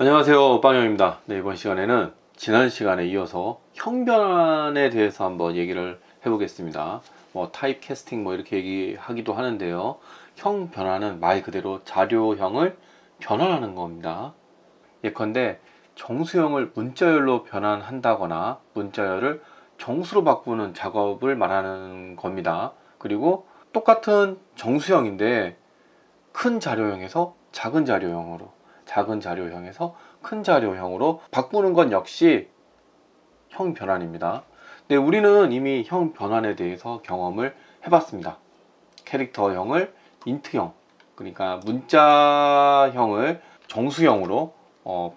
안녕하세요, 빵형입니다. 네, 이번 시간에는 지난 시간에 이어서 형 변환에 대해서 한번 얘기를 해보겠습니다. 뭐 타입 캐스팅 뭐 이렇게 얘기하기도 하는데요. 형 변환은 말 그대로 자료형을 변환하는 겁니다. 예컨대 정수형을 문자열로 변환한다거나 문자열을 정수로 바꾸는 작업을 말하는 겁니다. 그리고 똑같은 정수형인데 큰 자료형에서 작은 자료형으로, 작은 자료형에서 큰 자료형으로 바꾸는 건 역시 형 변환입니다. 네, 우리는 이미 형 변환에 대해서 경험을 해봤습니다. 캐릭터형을 인트형, 그러니까 문자형을 정수형으로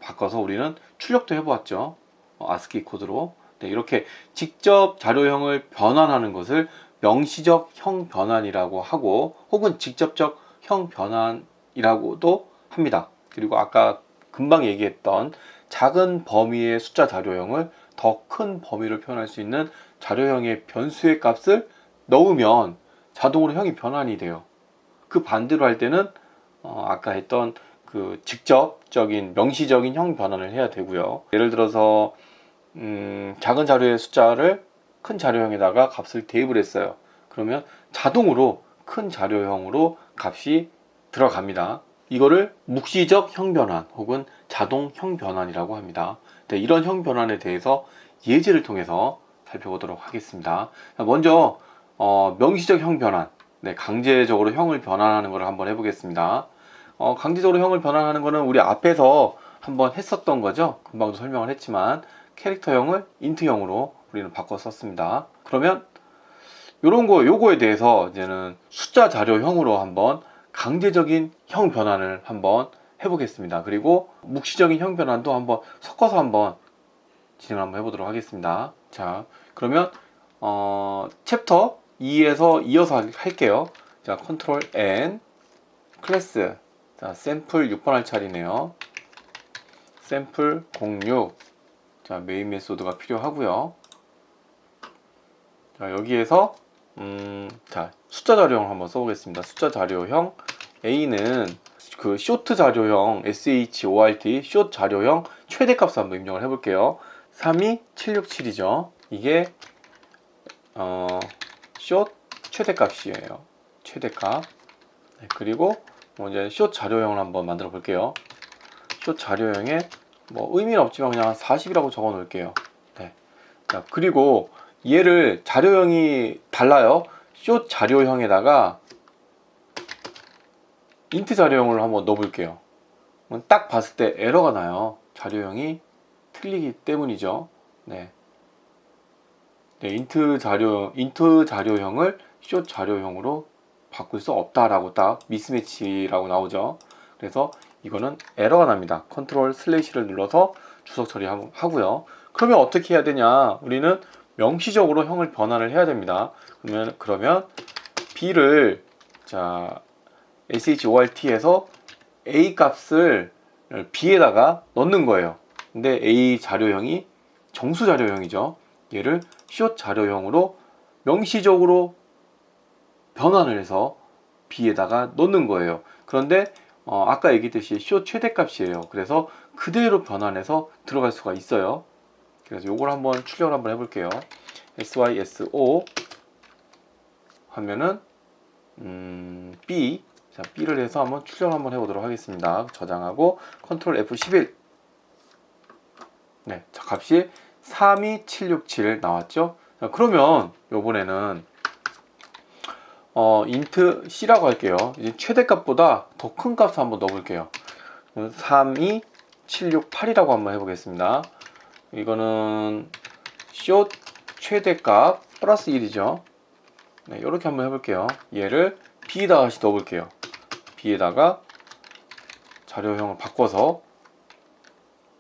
바꿔서 우리는 출력도 해보았죠. 아스키 코드로. 네, 이렇게 직접 자료형을 변환하는 것을 명시적 형 변환이라고 하고, 혹은 직접적 형 변환이라고도 합니다. 그리고 아까 금방 얘기했던 작은 범위의 숫자 자료형을 더 큰 범위를 표현할 수 있는 자료형의 변수의 값을 넣으면 자동으로 형이 변환이 돼요. 그 반대로 할 때는 아까 했던 그 직접적인 명시적인 형 변환을 해야 되고요. 예를 들어서 작은 자료의 숫자를 큰 자료형에다가 값을 대입을 했어요. 그러면 자동으로 큰 자료형으로 값이 들어갑니다. 이거를 묵시적 형 변환 혹은 자동 형 변환이라고 합니다. 네, 이런 형 변환에 대해서 예제를 통해서 살펴보도록 하겠습니다. 먼저 명시적 형 변환, 네, 강제적으로 형을 변환하는 것을 한번 해보겠습니다. 강제적으로 형을 변환하는 것은 우리 앞에서 한번 했었던 거죠. 금방도 설명을 했지만 캐릭터형을 인트형으로 우리는 바꿔 썼습니다. 그러면 요거에 대해서 이제는 숫자 자료형으로 한번 강제적인 형 변환을 한번 해보겠습니다. 그리고 묵시적인 형 변환도 한번 섞어서 한번 진행을 한번 해보도록 하겠습니다. 자, 그러면 챕터 2에서 이어서 할게요. 자, 컨트롤 N 클래스, 자, 샘플 6번 할 차례네요. 샘플 06, 자, 메인 메소드가 필요하고요. 자, 여기에서 자, 숫자 자료형을 한번 써보겠습니다. 숫자 자료형 A는 그 쇼트 자료형 SHORT 숏 자료형 최대값을 한번 입력을 해볼게요. 32767이죠. 이게 숏 최대값이에요. 최대값. 네, 그리고 이제 숏 자료형을 한번 만들어 볼게요. 숏 자료형에 뭐 의미는 없지만 그냥 40이라고 적어 놓을게요. 네. 자, 그리고 얘를 자료형이 달라요. 숏 자료형에다가 인트 자료형을 한번 넣어 볼게요. 딱 봤을 때 에러가 나요. 자료형이 틀리기 때문이죠. 네. 네, 인트 자료형을 숏 자료형으로 바꿀 수 없다라고 딱 미스매치라고 나오죠. 그래서 이거는 에러가 납니다. 컨트롤 슬래시를 눌러서 주석 처리하고요. 그러면 어떻게 해야 되냐? 우리는 명시적으로 형을 변환을 해야 됩니다. 그러면 b를 자 short에서 a 값을 b에다가 넣는 거예요. 근데 a 자료형이 정수 자료형이죠. 얘를 숏 자료형으로 명시적으로 변환을 해서 b에다가 넣는 거예요. 그런데 아까 얘기했듯이 숏 최대값이에요. 그래서 그대로 변환해서 들어갈 수가 있어요. 그래서 요걸 한번 출력을 한번 해볼게요. syso 하면은 b, 자, b를 해서 한번 출력을 한번 해보도록 하겠습니다. 저장하고 컨트롤 F11. 네, 자, 값이 32767 나왔죠. 자, 그러면 요번에는 int c라고 할게요. 이제 최대값보다 더 큰 값을 한번 넣어볼게요. 32768이라고 한번 해보겠습니다. 이거는 숏 최대값 플러스 1이죠. 네, 이렇게 한번 해볼게요. 얘를 b에다가 다시 넣어볼게요. b에다가 자료형을 바꿔서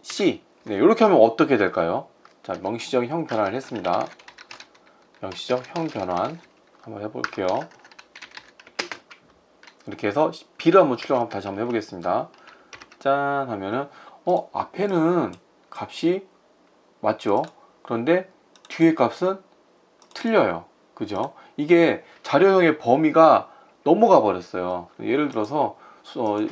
c. 네, 이렇게 하면 어떻게 될까요? 자, 명시적 형 변환을 했습니다. 명시적 형 변환 한번 해볼게요. 이렇게 해서 b를 한번 다시 한번 해보겠습니다. 짠 하면은 앞에는 값이 맞죠? 그런데 뒤에 값은 틀려요. 그죠? 이게 자료형의 범위가 넘어가 버렸어요. 예를 들어서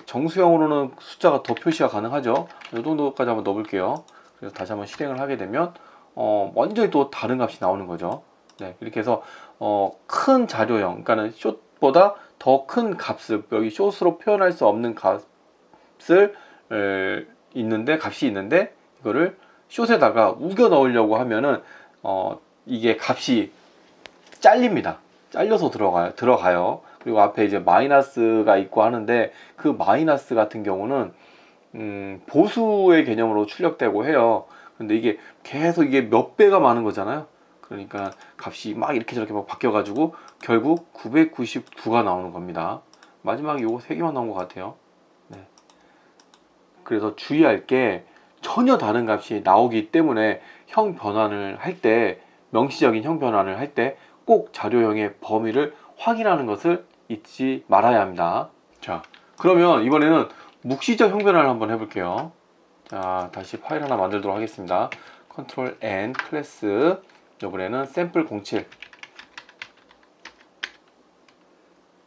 정수형으로는 숫자가 더 표시가 가능하죠. 이 정도까지 한번 넣어볼게요. 그래서 다시 한번 실행을 하게 되면 완전히 또 다른 값이 나오는 거죠. 네, 이렇게 해서 큰 자료형, 그러니까는 숏보다 더 큰 값을, 여기 숏으로 표현할 수 없는 값을 값이 있는데 이거를 숏에다가 우겨 넣으려고 하면은 이게 값이 잘립니다. 잘려서 들어가요. 그리고 앞에 이제 마이너스가 있고 하는데 그 마이너스 같은 경우는 보수의 개념으로 출력되고 해요. 근데 이게 계속 이게 몇 배가 많은 거잖아요. 그러니까 값이 막 이렇게 저렇게 막 바뀌어가지고 결국 999가 나오는 겁니다. 마지막에 요거 3개만 나온 것 같아요. 네. 그래서 주의할 게 전혀 다른 값이 나오기 때문에 형 변환을 할 때, 명시적인 형 변환을 할 때 꼭 자료형의 범위를 확인하는 것을 잊지 말아야 합니다. 자, 그러면 이번에는 묵시적 형 변환을 한번 해볼게요. 자, 다시 파일 하나 만들도록 하겠습니다. 컨트롤 N 클래스, 이번에는 샘플 07.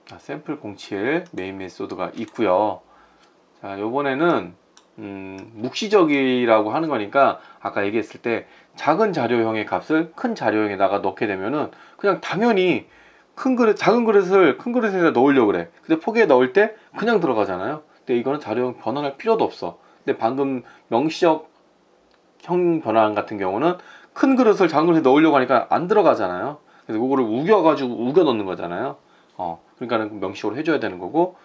자, 샘플 07 메인 메소드가 있고요. 자, 이번에는 묵시적이라고 하는 거니까 아까 얘기했을 때 작은 자료형의 값을 큰 자료형에다가 넣게 되면은 그냥 당연히 작은 그릇을 큰 그릇에다 넣으려고 그래. 근데 포기에 넣을 때 그냥 들어가잖아요. 근데 이거는 자료형 변환할 필요도 없어. 근데 방금 명시적 형 변환 같은 경우는 큰 그릇을 작은 그릇에 넣으려고 하니까 안 들어가잖아요. 그래서 그거를 우겨 넣는 거잖아요. 그러니까는 명시적으로 해줘야 되는 거고,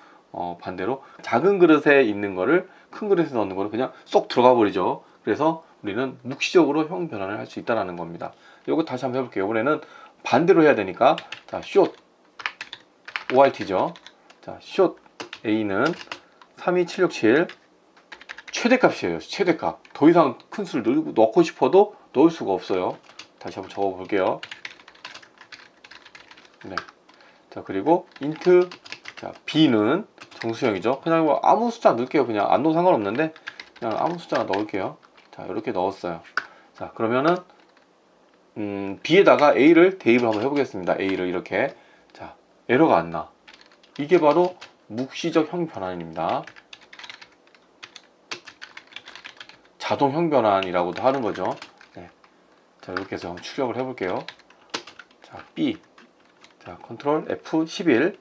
반대로 작은 그릇에 있는 거를 큰 그릇에 넣는 거를 그냥 쏙 들어가 버리죠. 그래서 우리는 묵시적으로 형 변환을 할 수 있다는 겁니다. 이거 다시 한번 해볼게요. 이번에는 반대로 해야 되니까, 자, 숏 ORT죠. 자, 숏 A는 32767 최대값이에요. 최대값. 더 이상 큰 수를 넣고 싶어도 넣을 수가 없어요. 다시 한번 적어 볼게요. 네. 자, 그리고 인트, 자, B는 정수형이죠. 그냥 뭐 아무 숫자 넣을게요. 그냥 안 넣어도 상관없는데 그냥 아무 숫자 넣을게요. 자, 이렇게 넣었어요. 자, 그러면은 B에다가 A를 대입을 한번 해보겠습니다. A를 이렇게. 자, 에러가 안 나. 이게 바로 묵시적 형 변환입니다. 자동 형 변환이라고도 하는 거죠. 네. 자, 이렇게 해서 한번 출력을 해볼게요. 자, B. 자, 컨트롤 F11.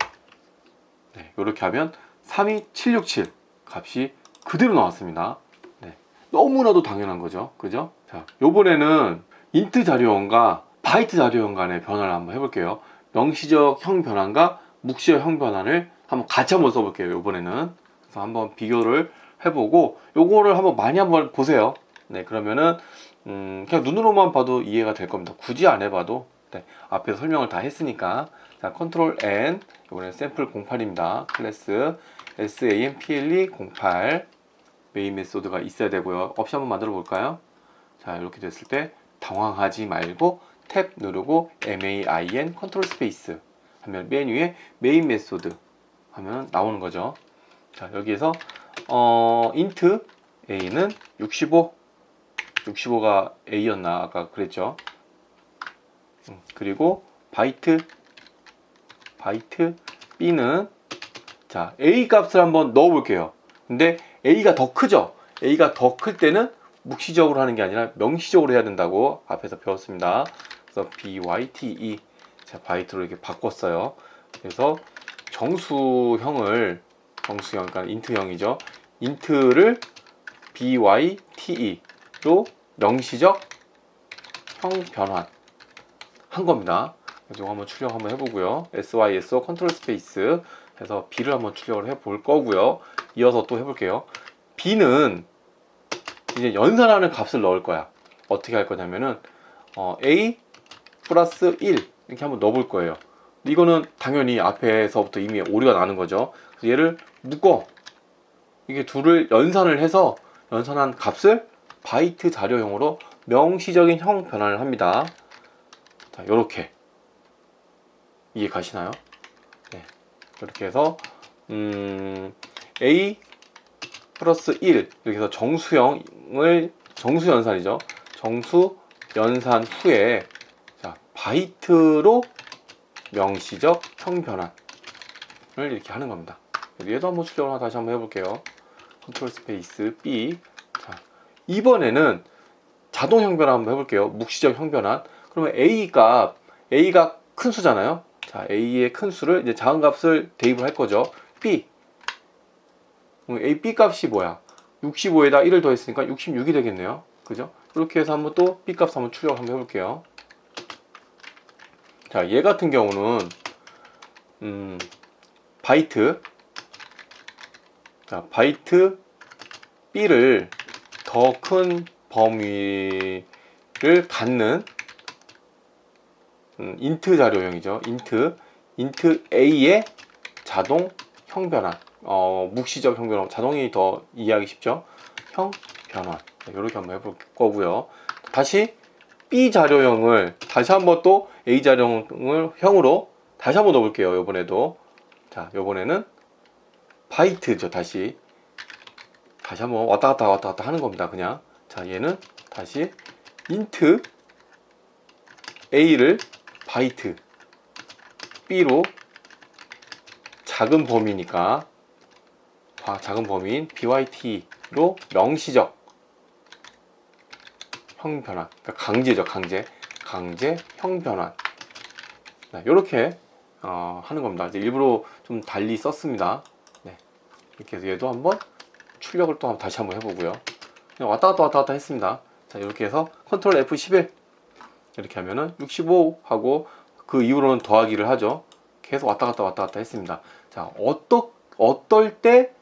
네, 이렇게 하면 32767 값이 그대로 나왔습니다. 네, 너무나도 당연한 거죠. 그죠? 자, 요번에는 인트 자료형과 바이트 자료형 간의 변화를 한번 해볼게요. 명시적 형 변환과 묵시적 형 변환을 한번 같이 한번 써볼게요. 요번에는. 그래서 한번 비교를 해보고 요거를 한번 보세요. 네, 그러면은 그냥 눈으로만 봐도 이해가 될 겁니다. 굳이 안 해봐도. 네, 앞에서 설명을 다 했으니까. 자, 컨트롤 N, 이번엔 샘플 08입니다. 클래스 SAMPLE 08 메인 메소드가 있어야 되고요. 없이 한번 만들어 볼까요? 자, 이렇게 됐을 때 당황하지 말고 탭 누르고 MAIN 컨트롤 스페이스 하면 맨 위에 메인 메소드 하면 나오는 거죠. 자, 여기에서 int A는 65가 A였나 아까 그랬죠. 그리고 바이트 B는 자, A 값을 한번 넣어 볼게요. 근데 A가 더 크죠? A가 더 클 때는 묵시적으로 하는 게 아니라 명시적으로 해야 된다고 앞에서 배웠습니다. 그래서 BYTE, 자, 바이트로 이렇게 바꿨어요. 그래서 정수형, 그러니까 인트형이죠. 인트를 BYTE로 명시적 형 변환 한 겁니다. 그래서 이거 한번 출력 한번 해보고요. SYSO 컨트롤 스페이스 해서 B를 한번 출력을 해볼 거고요. 이어서 또 해볼게요. B는 이제 연산하는 값을 넣을 거야. 어떻게 할 거냐면은 A 플러스 1 이렇게 한번 넣어볼 거예요. 이거는 당연히 앞에서부터 이미 오류가 나는 거죠. 그래서 얘를 묶어. 이게 둘을 연산을 해서 연산한 값을 바이트 자료형으로 명시적인 형 변환을 합니다. 자, 요렇게 이해 가시나요? 네. 이렇게 해서 A 플러스 1 이렇게 해서 정수 연산이죠. 정수 연산 후에 자, 바이트로 명시적 형 변환을 이렇게 하는 겁니다. 얘도 한번 출력을 다시 한번 해볼게요. 컨트롤 스페이스 B. 자, 이번에는 자동 형변환 한번 해볼게요. 묵시적 형변환. 그러면 A가 큰 수잖아요. 자, A의 큰 수를 이제 작은 값을 대입을 할 거죠. B. B 값이 뭐야? 65에다 1을 더했으니까 66이 되겠네요. 그죠? 이렇게 해서 한번 또 B 값 한번 출력을 한번 해볼게요. 자, 얘 같은 경우는 바이트. 자, 바이트 B를 더 큰 범위를 갖는 인트 자료형이죠. 인트 A의 자동 형변환. 묵시적 형변환. 자동이 더 이해하기 쉽죠. 형변환. 이렇게 한번 해볼 거고요. 다시 B 자료형을 다시 한번 또 A 자료형을 형으로 다시 한번 넣어볼게요. 이번에도. 자, 이번에는 바이트죠. 다시 한번 왔다 갔다 하는 겁니다. 그냥. 자, 얘는 다시 인트 A를 바이트 B로 작은 범위니까 작은 범위인 BYT로 명시적 형변환. 그러니까 강제죠. 강제 형변환. 네, 이렇게 하는 겁니다. 이제 일부러 좀 달리 썼습니다. 네, 이렇게 해서 얘도 한번 출력을 또 다시 한번 해보고요. 그냥 왔다 갔다 했습니다. 자, 이렇게 해서 컨트롤 F11 이렇게 하면은 65 하고 그 이후로는 더하기를 하죠. 계속 왔다 갔다 했습니다. 자, 어떨 때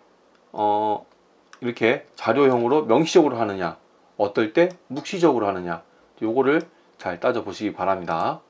이렇게 자료형으로 명시적으로 하느냐, 어떨 때 묵시적으로 하느냐, 요거를 잘 따져 보시기 바랍니다.